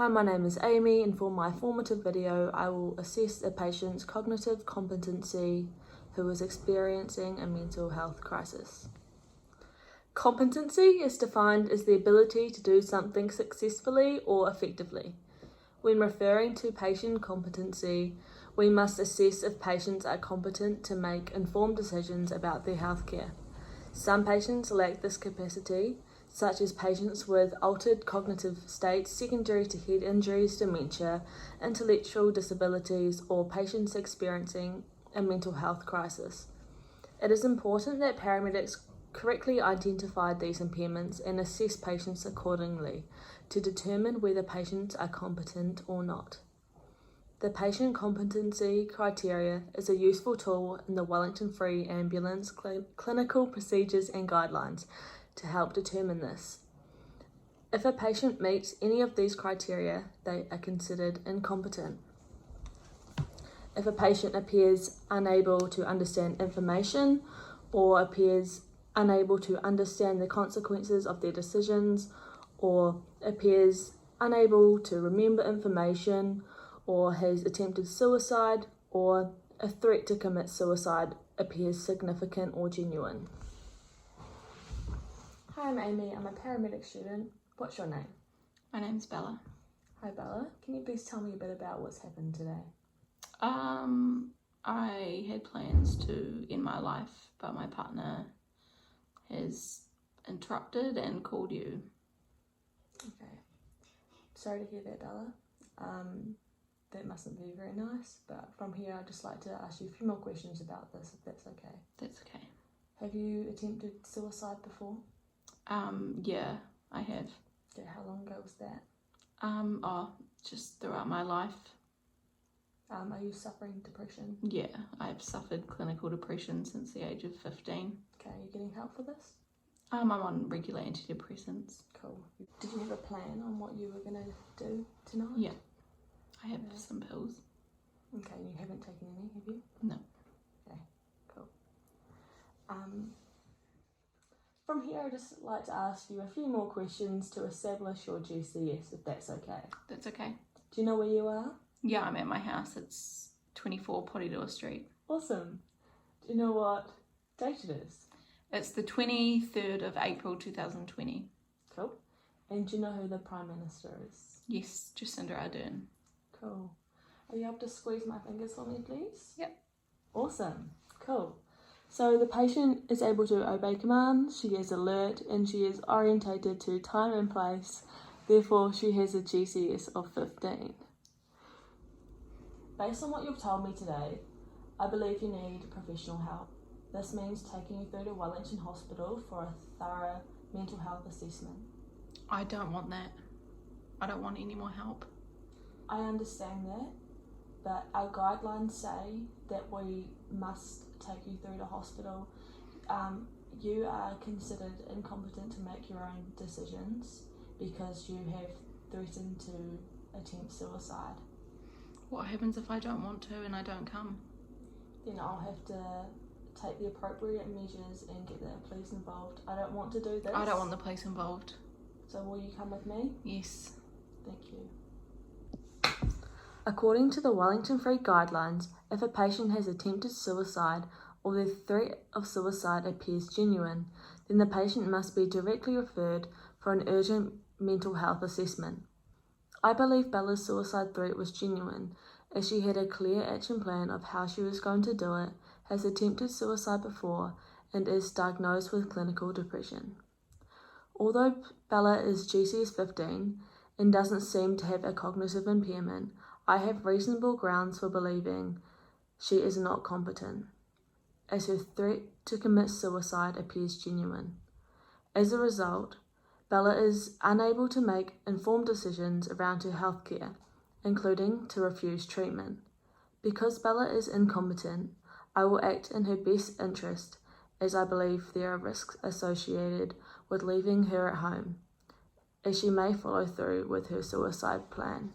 Hi, my name is Amy, and for my formative video, I will assess a patient's cognitive competency who is experiencing a mental health crisis. Competency is defined as the ability to do something successfully or effectively. When referring to patient competency, we must assess if patients are competent to make informed decisions about their healthcare. Some patients lack this capacity, such as patients with altered cognitive states secondary to head injuries, dementia, intellectual disabilities, or patients experiencing a mental health crisis. It is important that paramedics correctly identify these impairments and assess patients accordingly to determine whether patients are competent or not. The patient competency criteria is a useful tool in the Wellington Free Ambulance clinical procedures and guidelines to help determine this. If a patient meets any of these criteria, they are considered incompetent. If a patient appears unable to understand information or appears unable to understand the consequences of their decisions, or appears unable to remember information, or has attempted suicide, or a threat to commit suicide appears significant or genuine. Hi, I'm Amy. I'm a paramedic student. What's your name? My name's Bella. Hi, Bella. Can you please tell me a bit about what's happened today? I had plans to end my life, but my partner has interrupted and called you. Okay. Sorry to hear that, Bella. That mustn't be very nice, but from here I'd just like to ask you a few more questions about this, if that's okay. That's okay. Have you attempted suicide before? Yeah, I have. Okay, how long ago was that? Just throughout my life. Are you suffering depression? Yeah, I've suffered clinical depression since the age of 15. Okay, are you getting help for this? I'm on regular antidepressants. Cool. Did you have a plan on what you were going to do tonight? Yeah, I have some pills. Okay, you haven't taken any, have you? No. Okay, cool. From here, I'd just like to ask you a few more questions to establish your GCS, if that's okay. That's okay. Do you know where you are? Yeah, I'm at my house. It's 24 Pottydoor Street. Awesome. Do you know what date it is? It's the 23rd of April 2020. Cool. And do you know who the Prime Minister is? Yes, Jacinda Ardern. Cool. Are you able to squeeze my fingers for me, please? Yep. Awesome. Cool. So the patient is able to obey commands, she is alert, and she is orientated to time and place. Therefore, she has a GCS of 15. Based on what you've told me today, I believe you need professional help. This means taking you through to Wellington Hospital for a thorough mental health assessment. I don't want that. I don't want any more help. I understand that, but our guidelines say that we must take you through to hospital. You are considered incompetent to make your own decisions because you have threatened to attempt suicide. What happens if I don't want to and I don't come? Then I'll have to take the appropriate measures and get the police involved. I don't want to do this. I don't want the police involved. So will you come with me? Yes. Thank you. According to the Wellington Free Guidelines, if a patient has attempted suicide or the threat of suicide appears genuine, then the patient must be directly referred for an urgent mental health assessment. I believe Bella's suicide threat was genuine, as she had a clear action plan of how she was going to do it, has attempted suicide before, and is diagnosed with clinical depression. Although Bella is GCS 15 and doesn't seem to have a cognitive impairment, I have reasonable grounds for believing she is not competent, as her threat to commit suicide appears genuine. As a result, Bella is unable to make informed decisions around her healthcare, including to refuse treatment. Because Bella is incompetent, I will act in her best interest, as I believe there are risks associated with leaving her at home, as she may follow through with her suicide plan.